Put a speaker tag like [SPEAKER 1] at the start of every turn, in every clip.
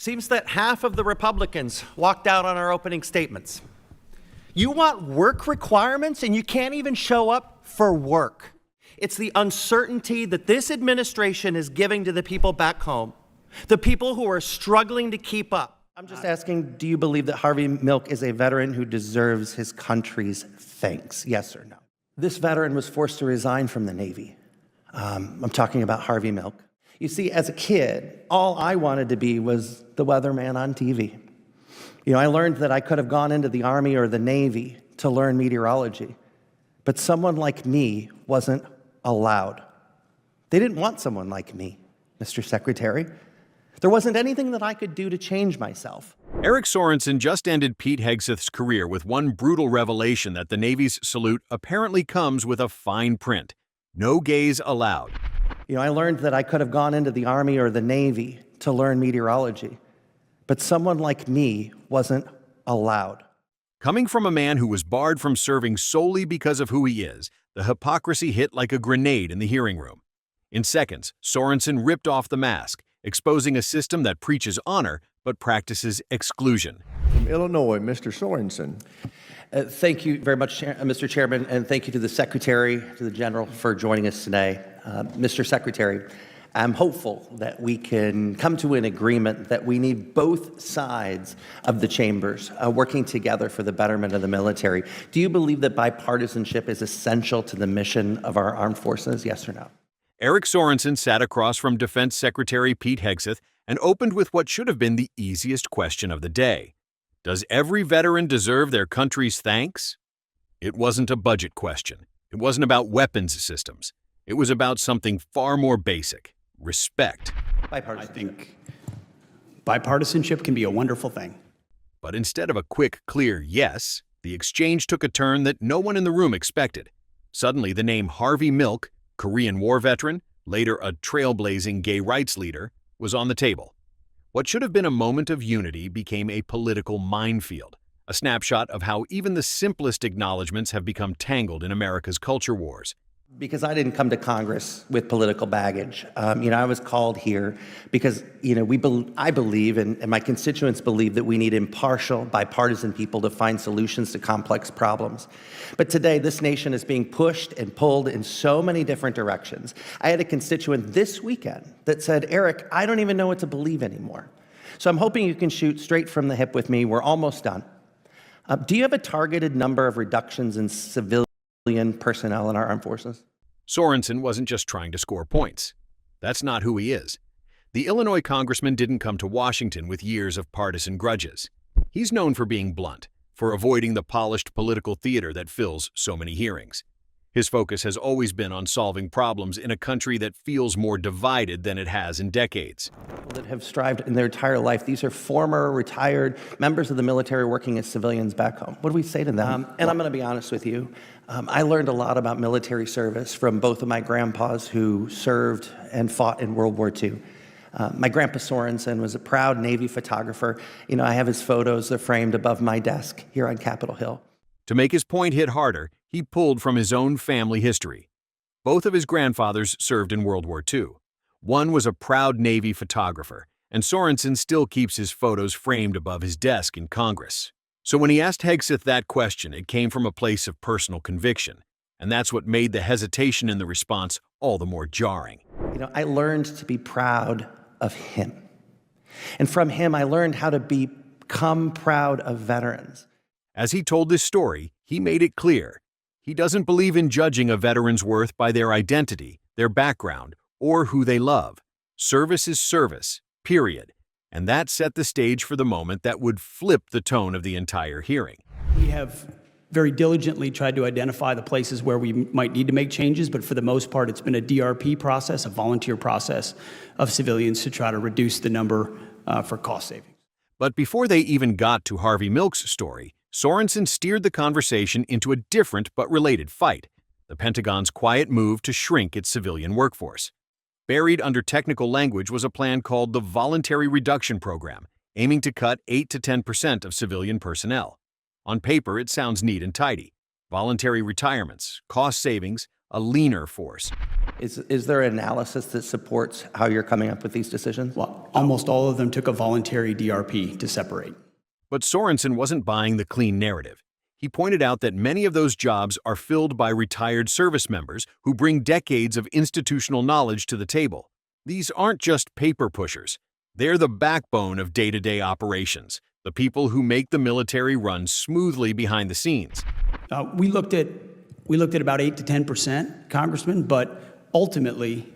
[SPEAKER 1] Seems that half of the Republicans walked out on our opening statements. You want work requirements and you can't even show up for work. It's the uncertainty that this administration is giving to the people back home, the people who are struggling to keep up. I'm just asking, do you believe that Harvey Milk is a veteran who deserves his country's thanks? Yes or no? This veteran was forced to resign from the Navy. I'm talking about Harvey Milk. You see, as a kid, all I wanted to be was the weatherman on TV. I learned that I could have gone into the Army or the Navy to learn meteorology, but someone like me wasn't allowed. They didn't want someone like me, Mr. Secretary. There wasn't anything that I could do to change myself.
[SPEAKER 2] Eric Sorensen just ended Pete Hegseth's career with one brutal revelation that the Navy's salute apparently comes with a fine print. No gays allowed.
[SPEAKER 1] I learned that I could have gone into the Army or the Navy to learn meteorology, but someone like me wasn't allowed.
[SPEAKER 2] Coming from a man who was barred from serving solely because of who he is, the hypocrisy hit like a grenade in the hearing room. In seconds, Sorensen ripped off the mask, exposing a system that preaches honor but practices exclusion.
[SPEAKER 3] From Illinois, Mr. Sorensen.
[SPEAKER 1] Thank you very much, Mr. Chairman, and thank you to the Secretary, to the General, for joining us today. Mr. Secretary, I'm hopeful that we can come to an agreement that we need both sides of the chambers working together for the betterment of the military. Do you believe that bipartisanship is essential to the mission of our armed forces? Yes or no?
[SPEAKER 2] Eric Sorensen sat across from Defense Secretary Pete Hegseth and opened with what should have been the easiest question of the day. Does every veteran deserve their country's thanks? It wasn't a budget question. It wasn't about weapons systems. It was about something far more basic: respect.
[SPEAKER 4] I think bipartisanship can be a wonderful thing.
[SPEAKER 2] But instead of a quick, clear yes, the exchange took a turn that no one in the room expected. Suddenly, the name Harvey Milk, Korean War veteran, later a trailblazing gay rights leader, was on the table. What should have been a moment of unity became a political minefield, a snapshot of how even the simplest acknowledgments have become tangled in America's culture wars.
[SPEAKER 1] Because I didn't come to Congress with political baggage. I was called here because, I believe, and my constituents believe, that we need impartial, bipartisan people to find solutions to complex problems. But today, this nation is being pushed and pulled in so many different directions. I had a constituent this weekend that said, Eric, I don't even know what to believe anymore. So I'm hoping you can shoot straight from the hip with me. We're almost done. Do you have a targeted number of reductions in civilian personnel in our armed forces?
[SPEAKER 2] Sorensen wasn't just trying to score points. That's not who he is. The Illinois congressman didn't come to Washington with years of partisan grudges. He's known for being blunt, for avoiding the polished political theater that fills so many hearings. His focus has always been on solving problems in a country that feels more divided than it has in decades.
[SPEAKER 1] That have strived in their entire life. These are former retired members of the military working as civilians back home. What do we say to them? And I'm going to be honest with you. I learned a lot about military service from both of my grandpas who served and fought in World War II. My grandpa Sorensen was a proud Navy photographer. I have his photos. They're framed above my desk here on Capitol Hill.
[SPEAKER 2] To make his point hit harder, he pulled from his own family history. Both of his grandfathers served in World War II. One was a proud Navy photographer, and Sorensen still keeps his photos framed above his desk in Congress. So when he asked Hegseth that question, it came from a place of personal conviction, and that's what made the hesitation in the response all the more jarring.
[SPEAKER 1] I learned to be proud of him. And from him, I learned how to become proud of veterans.
[SPEAKER 2] As he told this story, he made it clear. He doesn't believe in judging a veteran's worth by their identity, their background, or who they love. Service is service, period. And that set the stage for the moment that would flip the tone of the entire hearing.
[SPEAKER 4] We have very diligently tried to identify the places where we might need to make changes, but for the most part, it's been a DRP process, a volunteer process of civilians to try to reduce the number for cost savings.
[SPEAKER 2] But before they even got to Harvey Milk's story, Sorensen steered the conversation into a different but related fight: the Pentagon's quiet move to shrink its civilian workforce. Buried under technical language was a plan called the Voluntary Reduction Program, aiming to cut 8 to 10% of civilian personnel. On paper, it sounds neat and tidy. Voluntary retirements, cost savings, a leaner force.
[SPEAKER 5] Is there analysis that supports how you're coming up with these decisions?
[SPEAKER 4] Well, almost all of them took a voluntary DRP to separate.
[SPEAKER 2] But Sorensen wasn't buying the clean narrative. He pointed out that many of those jobs are filled by retired service members who bring decades of institutional knowledge to the table. These aren't just paper pushers. They're the backbone of day-to-day operations, the people who make the military run smoothly behind the scenes.
[SPEAKER 4] We looked at about 8 to 10%, Congressman, but ultimately,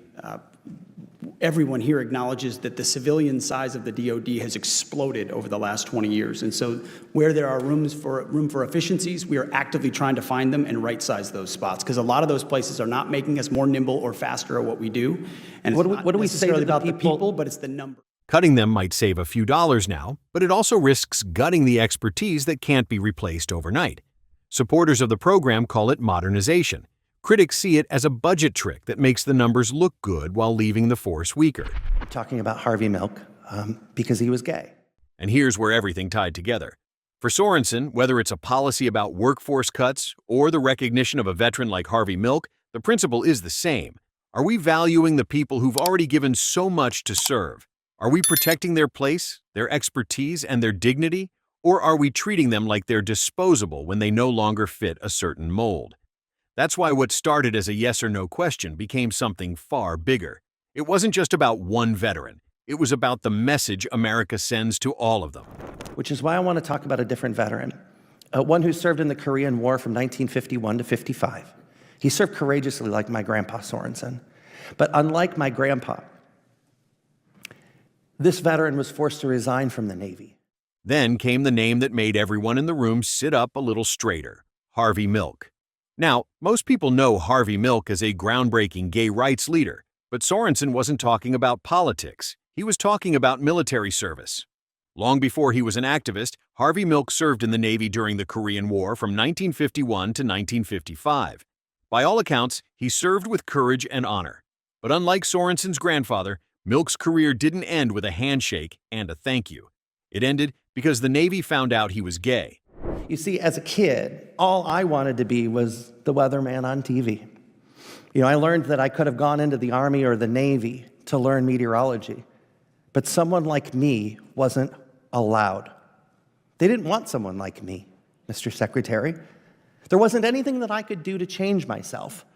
[SPEAKER 4] everyone here acknowledges that the civilian size of the DoD has exploded over the last 20 years. And so where there are room for efficiencies, we are actively trying to find them and right-size those spots, because a lot of those places are not making us more nimble or faster at what we do. And
[SPEAKER 5] What
[SPEAKER 4] it's
[SPEAKER 5] do
[SPEAKER 4] not
[SPEAKER 5] we say to
[SPEAKER 4] necessarily
[SPEAKER 5] the
[SPEAKER 4] about the
[SPEAKER 5] people-
[SPEAKER 4] people, but it's the number.
[SPEAKER 2] Cutting them might save a few dollars now, but it also risks gutting the expertise that can't be replaced overnight. Supporters of the program call it modernization. Critics see it as a budget trick that makes the numbers look good while leaving the force weaker.
[SPEAKER 5] I'm talking about Harvey Milk because he was gay.
[SPEAKER 2] And here's where everything tied together. For Sorensen, whether it's a policy about workforce cuts or the recognition of a veteran like Harvey Milk, the principle is the same. Are we valuing the people who've already given so much to serve? Are we protecting their place, their expertise, and their dignity? Or are we treating them like they're disposable when they no longer fit a certain mold? That's why what started as a yes or no question became something far bigger. It wasn't just about one veteran. It was about the message America sends to all of them.
[SPEAKER 5] Which is why I want to talk about a different veteran, one who served in the Korean War from 1951 to 55. He served courageously like my grandpa Sorensen. But unlike my grandpa, this veteran was forced to resign from the Navy.
[SPEAKER 2] Then came the name that made everyone in the room sit up a little straighter, Harvey Milk. Now, most people know Harvey Milk as a groundbreaking gay rights leader, but Sorensen wasn't talking about politics. He was talking about military service. Long before he was an activist, Harvey Milk served in the Navy during the Korean War from 1951 to 1955. By all accounts, he served with courage and honor. But unlike Sorensen's grandfather, Milk's career didn't end with a handshake and a thank you. It ended because the Navy found out he was gay.
[SPEAKER 5] You see, as a kid, all I wanted to be was the weatherman on TV. I learned that I could have gone into the Army or the Navy to learn meteorology, but someone like me wasn't allowed. They didn't want someone like me, Mr. Secretary. There wasn't anything that I could do to change myself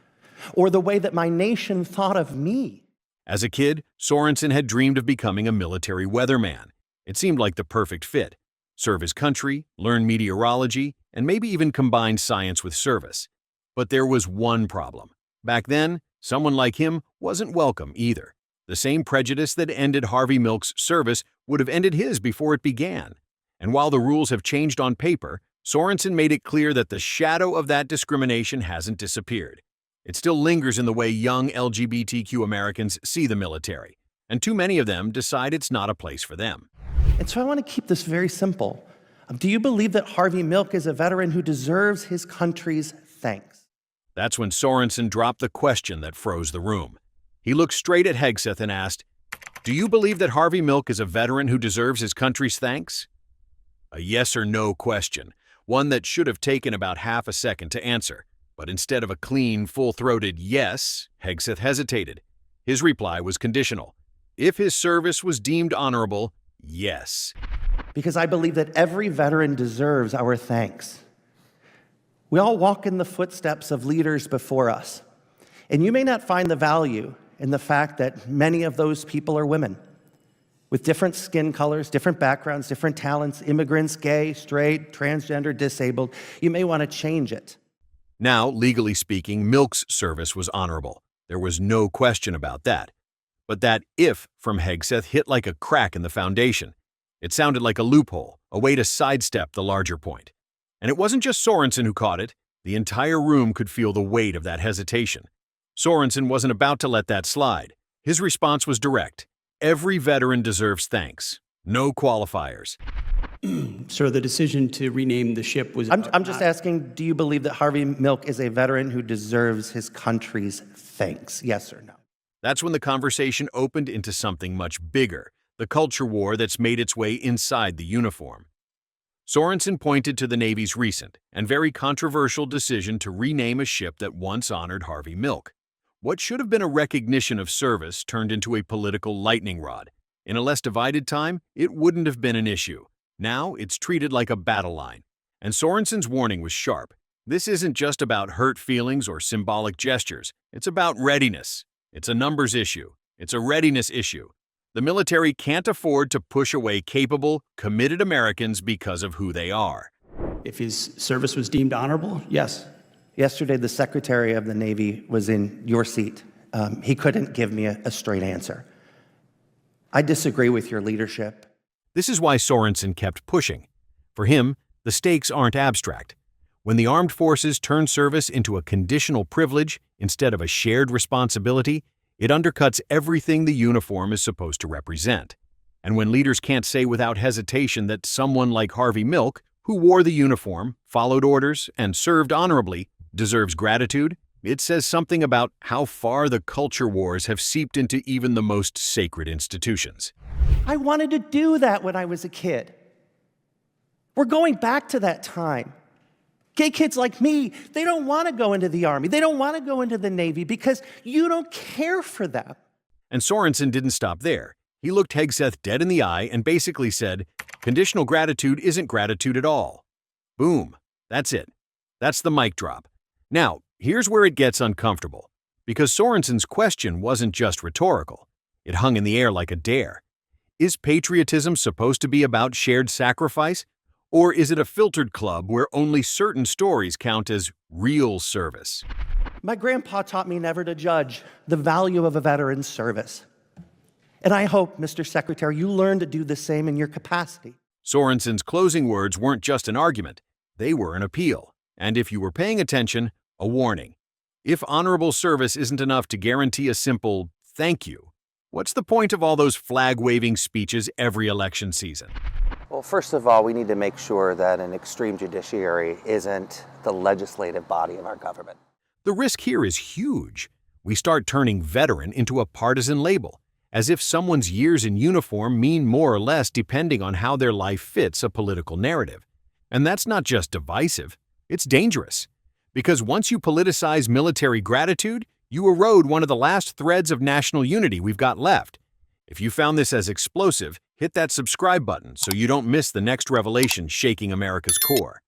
[SPEAKER 5] or the way that my nation thought of me.
[SPEAKER 2] As a kid, Sorensen had dreamed of becoming a military weatherman. It seemed like the perfect fit. Serve his country, learn meteorology, and maybe even combine science with service. But there was one problem. Back then, someone like him wasn't welcome either. The same prejudice that ended Harvey Milk's service would have ended his before it began. And while the rules have changed on paper, Sorensen made it clear that the shadow of that discrimination hasn't disappeared. It still lingers in the way young LGBTQ Americans see the military, and too many of them decide it's not a place for them.
[SPEAKER 5] And so I want to keep this very simple. Do you believe that Harvey Milk is a veteran who deserves his country's thanks?
[SPEAKER 2] That's when Sorensen dropped the question that froze the room. He looked straight at Hegseth and asked, "Do you believe that Harvey Milk is a veteran who deserves his country's thanks?" A yes or no question, one that should have taken about half a second to answer. But instead of a clean, full-throated yes, Hegseth hesitated. His reply was conditional. If his service was deemed honorable, yes.
[SPEAKER 5] Because I believe that every veteran deserves our thanks. We all walk in the footsteps of leaders before us. And you may not find the value in the fact that many of those people are women, with different skin colors, different backgrounds, different talents, immigrants, gay, straight, transgender, disabled. You may want to change it.
[SPEAKER 2] Now, legally speaking, Milk's service was honorable. There was no question about that. But that "if" from Hegseth hit like a crack in the foundation. It sounded like a loophole, a way to sidestep the larger point. And it wasn't just Sorensen who caught it. The entire room could feel the weight of that hesitation. Sorensen wasn't about to let that slide. His response was direct. Every veteran deserves thanks. No qualifiers.
[SPEAKER 4] Sir, the decision to rename the ship was...
[SPEAKER 5] I'm just asking, do you believe that Harvey Milk is a veteran who deserves his country's thanks? Yes or no?
[SPEAKER 2] That's when the conversation opened into something much bigger, the culture war that's made its way inside the uniform. Sorensen pointed to the Navy's recent and very controversial decision to rename a ship that once honored Harvey Milk. What should have been a recognition of service turned into a political lightning rod. In a less divided time, it wouldn't have been an issue. Now, it's treated like a battle line. And Sorensen's warning was sharp. This isn't just about hurt feelings or symbolic gestures. It's about readiness. It's a numbers issue. It's a readiness issue. The military can't afford to push away capable, committed Americans because of who they are.
[SPEAKER 4] If his service was deemed honorable, yes.
[SPEAKER 5] Yesterday, the Secretary of the Navy was in your seat. He couldn't give me a straight answer. I disagree with your leadership.
[SPEAKER 2] This is why Sorensen kept pushing. For him, the stakes aren't abstract. When the armed forces turn service into a conditional privilege instead of a shared responsibility, it undercuts everything the uniform is supposed to represent. And when leaders can't say without hesitation that someone like Harvey Milk, who wore the uniform, followed orders, and served honorably, deserves gratitude, it says something about how far the culture wars have seeped into even the most sacred institutions.
[SPEAKER 5] I wanted to do that when I was a kid. We're going back to that time. Gay kids like me, they don't want to go into the Army. They don't want to go into the Navy because you don't care for them.
[SPEAKER 2] And Sorensen didn't stop there. He looked Hegseth dead in the eye and basically said, conditional gratitude isn't gratitude at all. Boom. That's it. That's the mic drop. Now, here's where it gets uncomfortable, because Sorensen's question wasn't just rhetorical. It hung in the air like a dare. Is patriotism supposed to be about shared sacrifice? Or is it a filtered club where only certain stories count as real service?
[SPEAKER 5] My grandpa taught me never to judge the value of a veteran's service. And I hope, Mr. Secretary, you learn to do the same in your capacity.
[SPEAKER 2] Sorensen's closing words weren't just an argument. They were an appeal. And if you were paying attention, a warning. If honorable service isn't enough to guarantee a simple thank you, what's the point of all those flag-waving speeches every election season?
[SPEAKER 5] Well, first of all, we need to make sure that an extreme judiciary isn't the legislative body of our government.
[SPEAKER 2] The risk here is huge. We start turning veteran into a partisan label, as if someone's years in uniform mean more or less depending on how their life fits a political narrative. And that's not just divisive, it's dangerous. Because once you politicize military gratitude, you erode one of the last threads of national unity we've got left. If you found this as explosive, hit that subscribe button so you don't miss the next revelation shaking America's core.